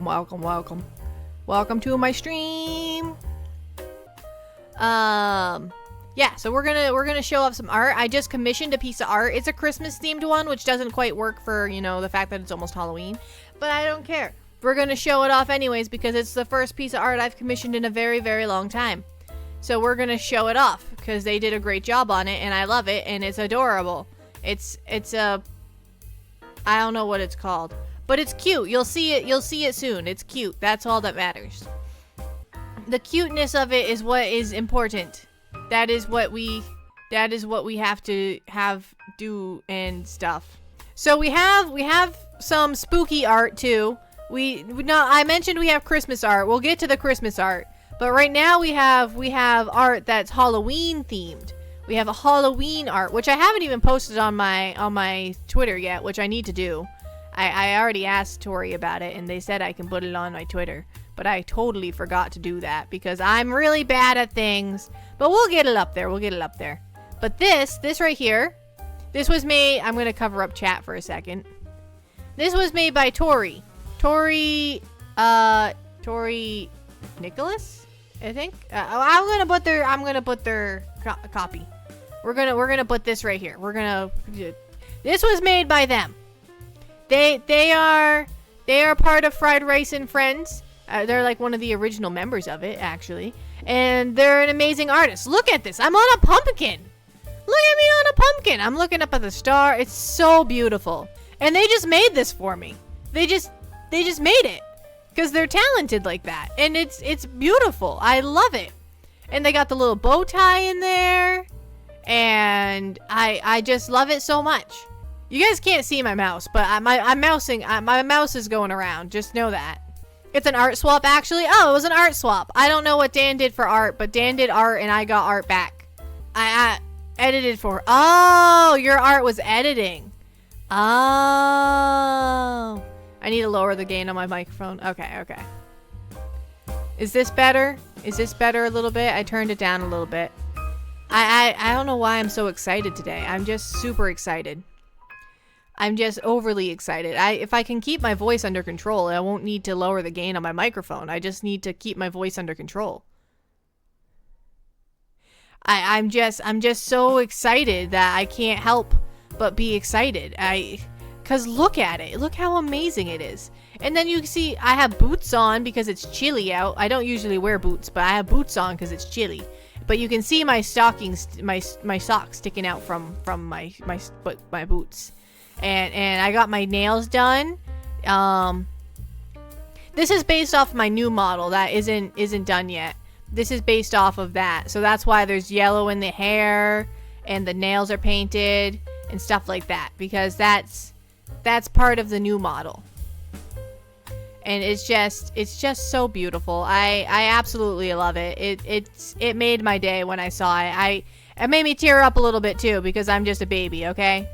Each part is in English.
Welcome, welcome. Welcome to my stream. Yeah, so we're gonna show off some art. I just commissioned a piece of art. It's a Christmas themed one, which doesn't quite work for, you know, the fact that it's almost Halloween. But I don't care. We're gonna show it off anyways because it's the first piece of art I've commissioned in a very, very long time. So we're gonna show it off because they did a great job on it and I love it and it's adorable. It's a, I don't know what it's called, but it's cute. You'll see it soon. It's cute. That's all that matters. The cuteness of it is what is important. That is what we have to do and stuff. So we have some spooky art too. I mentioned we have Christmas art. We'll get to the Christmas art. But right now we have art that's Halloween themed. We have a Halloween art, which I haven't even posted on my Twitter yet, which I need to do. I already asked Tori about it and they said I can put it on my Twitter. But I totally forgot to do that because I'm really bad at things. But we'll get it up there. But this right here, this was made, I'm going to cover up chat for a second. This was made by Tori. Tori Nicholas, I think. I'm gonna put their copy. We're gonna put this right here. This was made by them. They are part of Fried Rice and Friends. They're like one of the original members of it, actually. And they're an amazing artist. Look at this. I'm on a pumpkin. Look at me on a pumpkin. I'm looking up at the star. It's so beautiful. And they just made this for me. They just made it. Because they're talented like that. And it's beautiful. I love it. And they got the little bow tie in there. And I just love it so much. You guys can't see my mouse, but I'm mousing. My mouse is going around. Just know that. It's an art swap, actually. Oh, it was an art swap. I don't know what Dan did for art, but Dan did art and I got art back. I edited for... Oh, your art was editing. Oh. I need to lower the gain on my microphone. Okay. Is this better? Is this better a little bit? I turned it down a little bit. I don't know why I'm so excited today. I'm just super excited. I'm just overly excited. If I can keep my voice under control, I won't need to lower the gain on my microphone. I just need to keep my voice under control. I'm just so excited that I can't help but be excited. Cause look at it. Look how amazing it is. And then you can see I have boots on because it's chilly out. I don't usually wear boots, but I have boots on because it's chilly. But you can see my stockings, my socks sticking out from my boots. And I got my nails done. This is based off my new model that isn't done yet. This is based off of that. So that's why there's yellow in the hair and the nails are painted and stuff like that, because that's part of the new model. And it's just so beautiful. I absolutely love it. It made my day when I saw it. It made me tear up a little bit too because I'm just a baby, okay?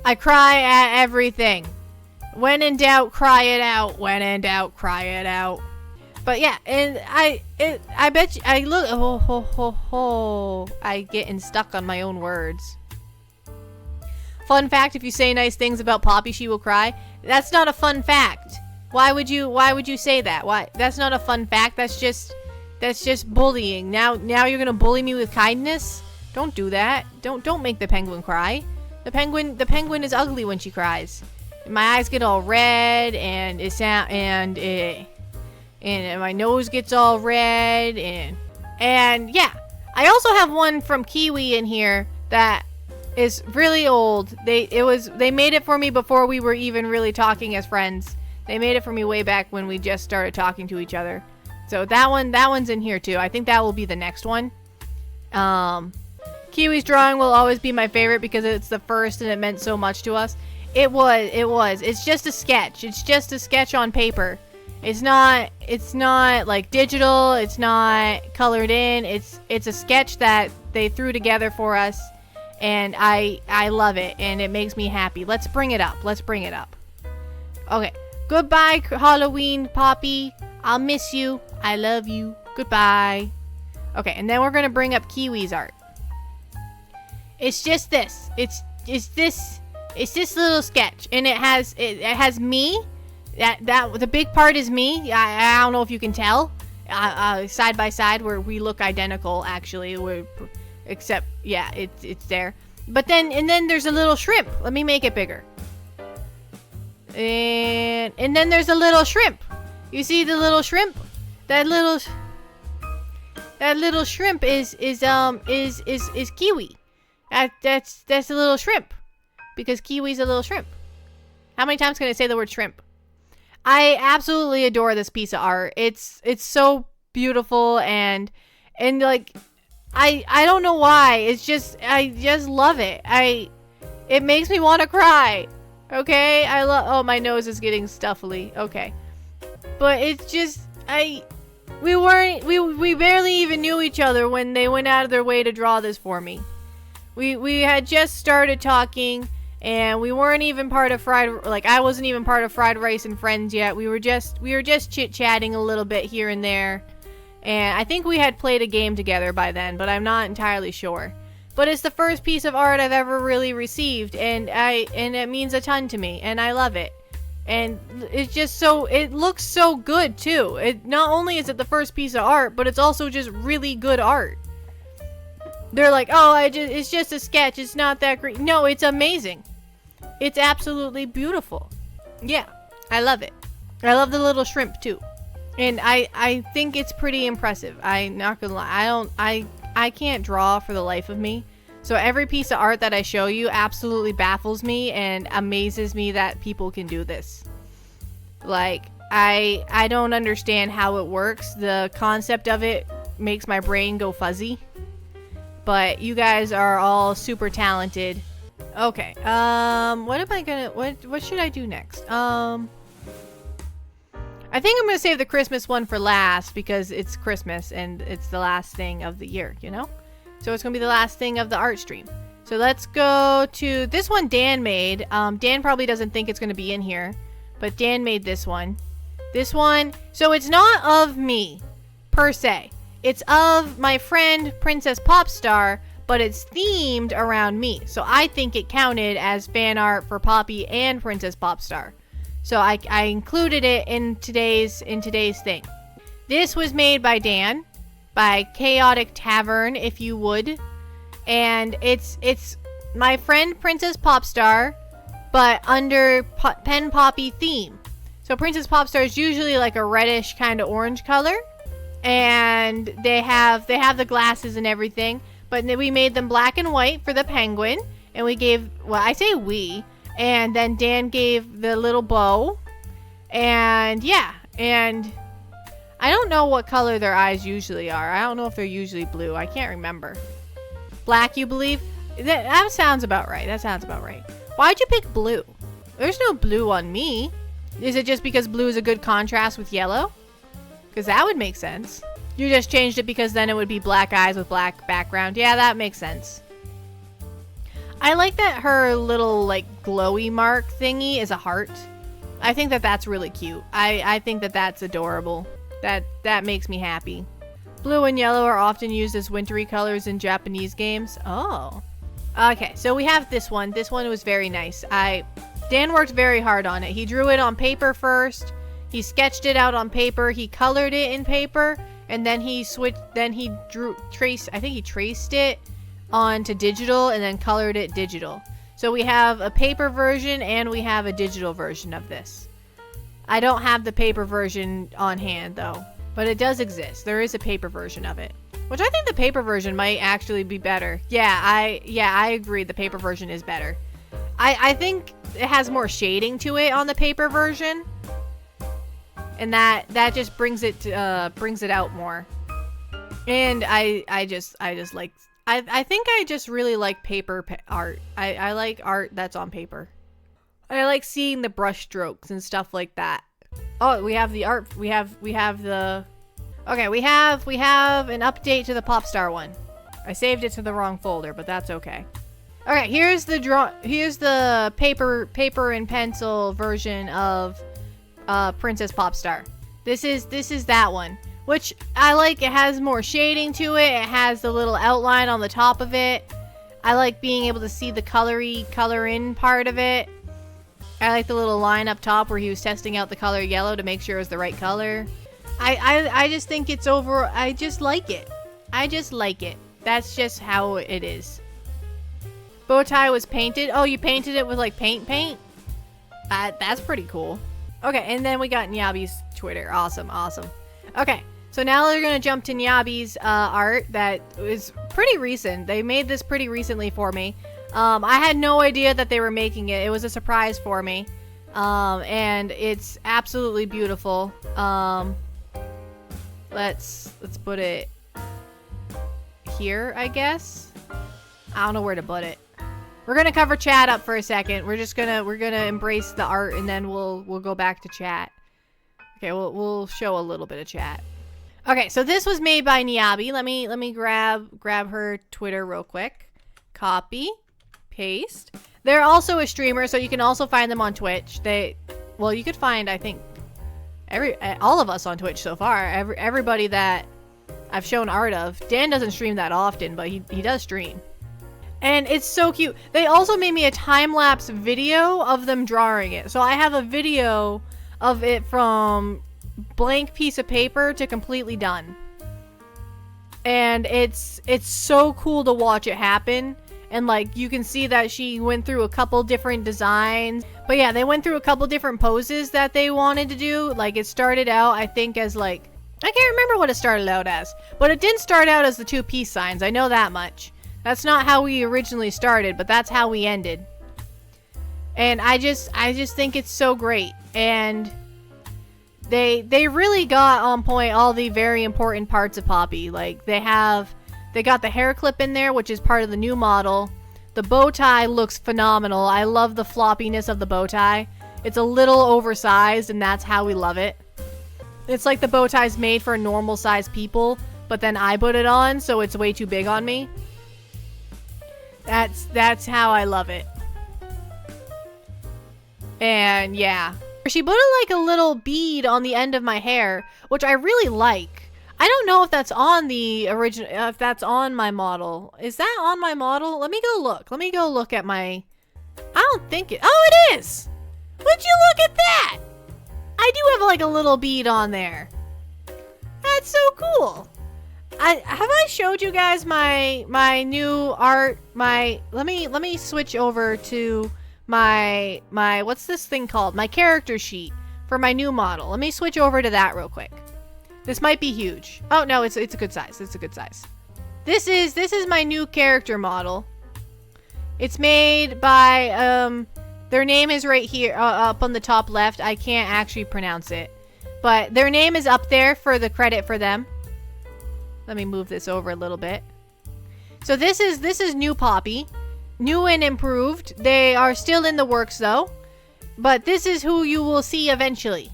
I cry at everything. When in doubt, cry it out. When in doubt, cry it out. But yeah, and I bet you, I getting stuck on my own words. Fun fact, if you say nice things about Poppy, she will cry. That's not a fun fact. Why would you say that? Why? That's not a fun fact. That's just bullying. Now you're going to bully me with kindness? Don't do that. Don't make the penguin cry. The penguin is ugly when she cries. My eyes get all red and and my nose gets all red and yeah. I also have one from Kiwi in here that is really old. They made it for me before we were even really talking as friends. They made it for me way back when we just started talking to each other. So that one's in here too. I think that will be the next one. Kiwi's drawing will always be my favorite because it's the first and it meant so much to us. It was. It's just a sketch. It's just a sketch on paper. It's not like digital. It's not colored in. It's a sketch that they threw together for us. And I love it. And it makes me happy. Let's bring it up. Okay. Goodbye, Halloween, Poppy. I'll miss you. I love you. Goodbye. Okay, and then we're going to bring up Kiwi's art. It's just this. It's this little sketch. And it has me That the big part is me. I don't know if you can tell. Side by side, where we look identical, actually. Except, yeah, it's there. But then there's a little shrimp. Let me make it bigger. And then there's a little shrimp. You see the little shrimp? That little shrimp is kiwi. That's a little shrimp, because kiwi's a little shrimp. How many times can I say the word shrimp? I absolutely adore this piece of art. It's so beautiful, and like I don't know why. It's just, I just love it. It makes me want to cry. Okay? Oh, my nose is getting stuffily. Okay. But it's just, we barely even knew each other when they went out of their way to draw this for me. We had just started talking, and we weren't even part of I wasn't even part of Fried Rice and Friends yet. We were just chit-chatting a little bit here and there. And I think we had played a game together by then, but I'm not entirely sure. But it's the first piece of art I've ever really received, and it means a ton to me, and I love it. And it's just it looks so good too. Not only is it the first piece of art, but it's also just really good art. They're like, oh, it's just a sketch. It's not that great. No, it's amazing. It's absolutely beautiful. Yeah, I love it. I love the little shrimp too. And I think it's pretty impressive. I'm not gonna lie. I can't draw for the life of me. So every piece of art that I show you absolutely baffles me and amazes me that people can do this. Like, I don't understand how it works. The concept of it makes my brain go fuzzy. But you guys are all super talented. Okay. What should I do next? I think I'm going to save the Christmas one for last, because it's Christmas and it's the last thing of the year, you know? So it's going to be the last thing of the art stream. So let's go to this one Dan made. Dan probably doesn't think it's going to be in here, but Dan made this one. This one, so it's not of me, per se. It's of my friend Princess Popstar, but it's themed around me. So I think it counted as fan art for Poppy and Princess Popstar. So I included it in today's thing. This was made by Dan, by Chaotic Tavern, if you would. And it's my friend Princess Popstar, but under PenPoppy theme. So Princess Popstar is usually like a reddish kind of orange color. And they have the glasses and everything. But we made them black and white for the penguin. And we gave, well, I say we. And then Dan gave the little bow. And yeah. And I don't know what color their eyes usually are. I don't know if they're usually blue. I can't remember. Black, you believe? That sounds about right. That sounds about right. Why'd you pick blue? There's no blue on me. Is it just because blue is a good contrast with yellow? Because that would make sense. You just changed it because then it would be black eyes with black background. Yeah, that makes sense. I like that her little, like, glowy mark thingy is a heart. I think that that's really cute. I think that that's adorable. That makes me happy. Blue and yellow are often used as wintry colors in Japanese games. Oh. Okay, so we have this one. This one was very nice. Dan worked very hard on it. He drew it on paper first. He sketched it out on paper. He colored it in paper. And then he traced it onto digital and then colored it digital. So we have a paper version and we have a digital version of this. I don't have the paper version on hand though, but it does exist. There is a paper version of it, which I think the paper version might actually be better. Yeah, I agree. The paper version is better. I think it has more shading to it on the paper version. And that just brings it out more. And I think I just really like paper art. I like art that's on paper. I like seeing the brush strokes and stuff like that. Oh, we have the art. We have an update to the Popstar one. I saved it to the wrong folder, but that's okay. Okay, here's the paper and pencil version of Princess Popstar. This is that one, which I like. It has more shading to it. It has the little outline on the top of it. I like being able to see the color in part of it. I like the little line up top where he was testing out the color yellow to make sure it was the right color. I just think it's over. I just like it. I just like it. That's just how it is. Bow tie was painted. Oh, you painted it with like paint? That's pretty cool. Okay, and then we got Nyabi's Twitter. Awesome. Okay, so now we're gonna jump to Nyabi's art that is pretty recent. They made this pretty recently for me. I had no idea that they were making it. It was a surprise for me. And it's absolutely beautiful. Let's put it here, I guess. I don't know where to put it. We're gonna cover chat up for a second. We're gonna embrace the art, and then we'll go back to chat. Okay, we'll show a little bit of chat. Okay, so this was made by Nyabi. Let me grab her Twitter real quick. Copy, paste. They're also a streamer, so you can also find them on Twitch. Well, you could find, I think, all of us on Twitch so far. Everybody that I've shown art of. Dan doesn't stream that often, but he does stream. And it's so cute. They also made me a time-lapse video of them drawing it. So I have a video of it from blank piece of paper to completely done. And it's so cool to watch it happen. And like you can see that she went through a couple different designs. But yeah, they went through a couple different poses that they wanted to do. Like it started out, I think, as like, I can't remember what it started out as. But it didn't start out as the two peace signs. I know that much. That's not how we originally started, but that's how we ended. And I just think it's so great. And they really got on point all the very important parts of Poppy. Like they got the hair clip in there, which is part of the new model. The bow tie looks phenomenal. I love the floppiness of the bow tie. It's a little oversized, and that's how we love it. It's like the bow tie's made for normal sized people, but then I put it on, so it's way too big on me. That's how I love it. And yeah. She put like a little bead on the end of my hair, which I really like. I don't know if that's on the original, if that's on my model. Is that on my model? Let me go look. Let me go look at my... I don't think it... Oh, it is! Would you look at that? I do have like a little bead on there. That's so cool. Have I showed you guys my new art? Let me switch over to my what's this thing called? My character sheet for my new model. Let me switch over to that real quick. This might be huge. Oh no, it's a good size. It's a good size. This is my new character model. It's made by their name is right here up on the top left. I can't actually pronounce it, but their name is up there for the credit for them. Let me move this over a little bit. So this is new Poppy. New and improved. They are still in the works though. But this is who you will see eventually.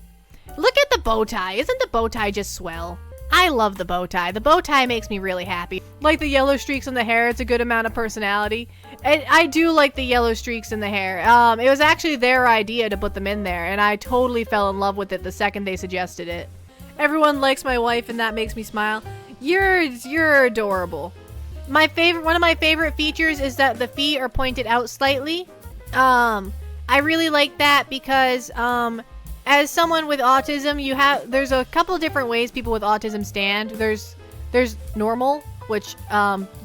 Look at the bow tie. Isn't the bow tie just swell? I love the bow tie. The bow tie makes me really happy. Like the yellow streaks on the hair, it's a good amount of personality. And I do like the yellow streaks in the hair. It was actually their idea to put them in there, and I totally fell in love with it the second they suggested it. Everyone likes my wife, and that makes me smile. You're adorable. One of my favorite features is that the feet are pointed out slightly. I really like that because as someone with autism, there's a couple different ways people with autism stand. There's normal, which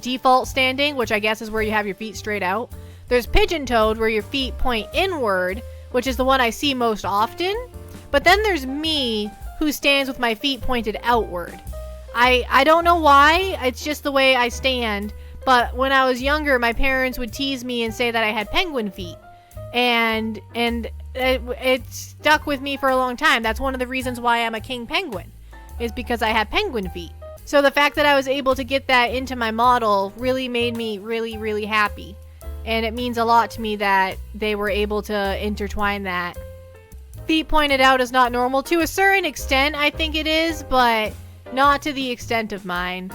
default standing, which I guess is where you have your feet straight out. There's pigeon-toed, where your feet point inward, which is the one I see most often. But then there's me, who stands with my feet pointed outward. I don't know why, it's just the way I stand, but when I was younger, my parents would tease me and say that I had penguin feet, and it stuck with me for a long time. That's one of the reasons why I'm a king penguin, is because I have penguin feet. So the fact that I was able to get that into my model really made me really, really happy, and it means a lot to me that they were able to intertwine that. Feet pointed out is not normal. To a certain extent, I think it is, but not to the extent of mine.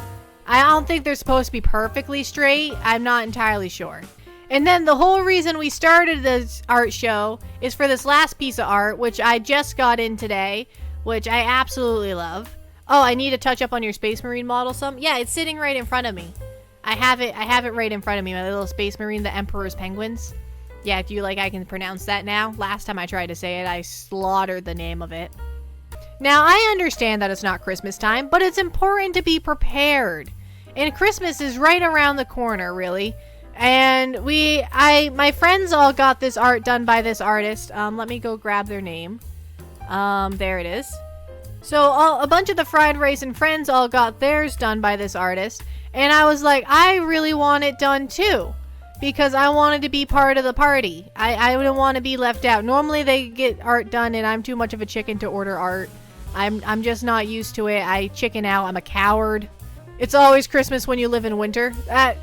I don't think they're supposed to be perfectly straight. I'm not entirely sure. And then the whole reason we started this art show is for this last piece of art, which I just got in today, which I absolutely love. Oh, I need to touch up on your Space Marine model some? Yeah, it's sitting right in front of me. I have it right in front of me, my little Space Marine, the Emperor's Penguins. Yeah, do you like I can pronounce that now? Last time I tried to say it, I slaughtered the name of it. Now, I understand that it's not Christmas time, but it's important to be prepared. And Christmas is right around the corner, really. And my friends all got this art done by this artist. Let me go grab their name. There it is. So a bunch of the Fried Rice and friends all got theirs done by this artist. And I was like, I really want it done too. Because I wanted to be part of the party. I didn't want to be left out. Normally they get art done and I'm too much of a chicken to order art. I'm just not used to it. I chicken out. I'm a coward. It's always Christmas when you live in winter. I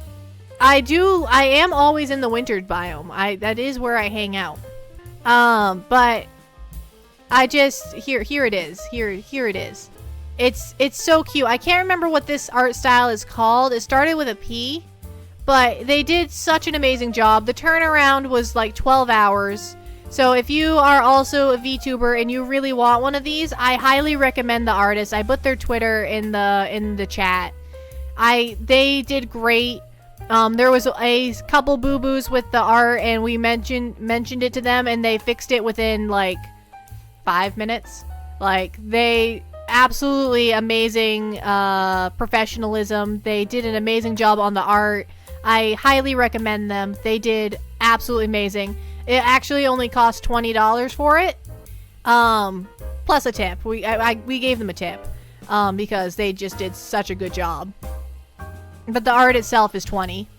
am always in the winter biome. That is where I hang out. But I just here it is. Here it is. It's so cute. I can't remember what this art style is called. It started with a P, but they did such an amazing job. The turnaround was like 12 hours. So if you are also a VTuber and you really want one of these, I highly recommend the artist. I put their Twitter in the chat. They did great. There was a couple boo-boos with the art, and we mentioned it to them, and they fixed it within like 5 minutes. Like, they absolutely amazing professionalism. They did an amazing job on the art. I highly recommend them. They did absolutely amazing. It actually only cost $20 for it, plus a tip. We gave them a tip because they just did such a good job. But the art itself is 20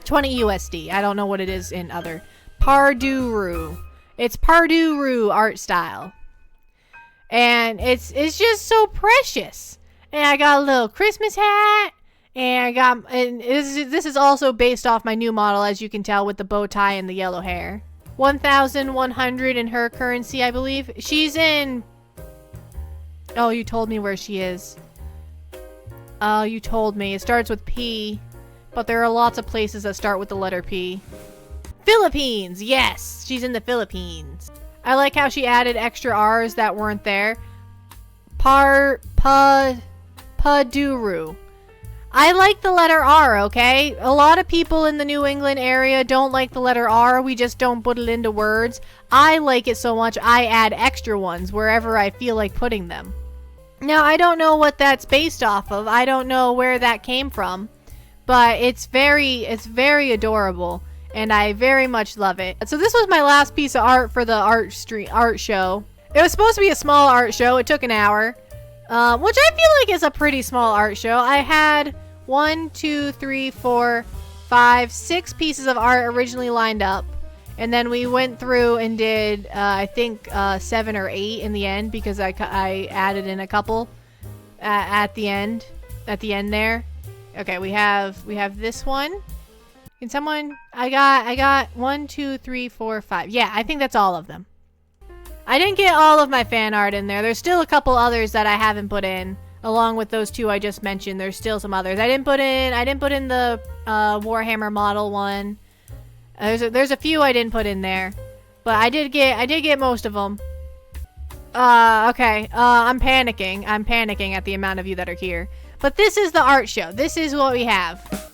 USD. I don't know what it is in other. Parduru. It's Parduru art style. And it's just so precious. And I got a little Christmas hat. And this is also based off my new model, as you can tell, with the bow tie and the yellow hair. 1,100 in her currency, I believe. She's in... Oh, you told me where she is. Oh, you told me. It starts with P, but there are lots of places that start with the letter P. Philippines! Yes! She's in the Philippines. I like how she added extra R's that weren't there. Paduru. I like the letter R, okay? A lot of people in the New England area don't like the letter R. We just don't put it into words. I like it so much, I add extra ones wherever I feel like putting them. Now, I don't know what that's based off of. I don't know where that came from. But it's very adorable. And I very much love it. So this was my last piece of art for the art show. It was supposed to be a small art show. It took an hour. Which I feel like is a pretty small art show. I had 1, 2, 3, 4, 5, 6 pieces of art originally lined up. And then we went through and did, I think, 7 or 8 in the end. Because I added in a couple at the end. At the end there. Okay, we have this one. Can someone... I got 1, 2, 3, 4, 5. Yeah, I think that's all of them. I didn't get all of my fan art in there. There's still a couple others that I haven't put in, along with those 2 I just mentioned. There's still some others. I didn't put in the Warhammer model one. There's a few I didn't put in there, but I did get most of them. Okay. I'm panicking. I'm panicking at the amount of you that are here. But this is the art show. This is what we have.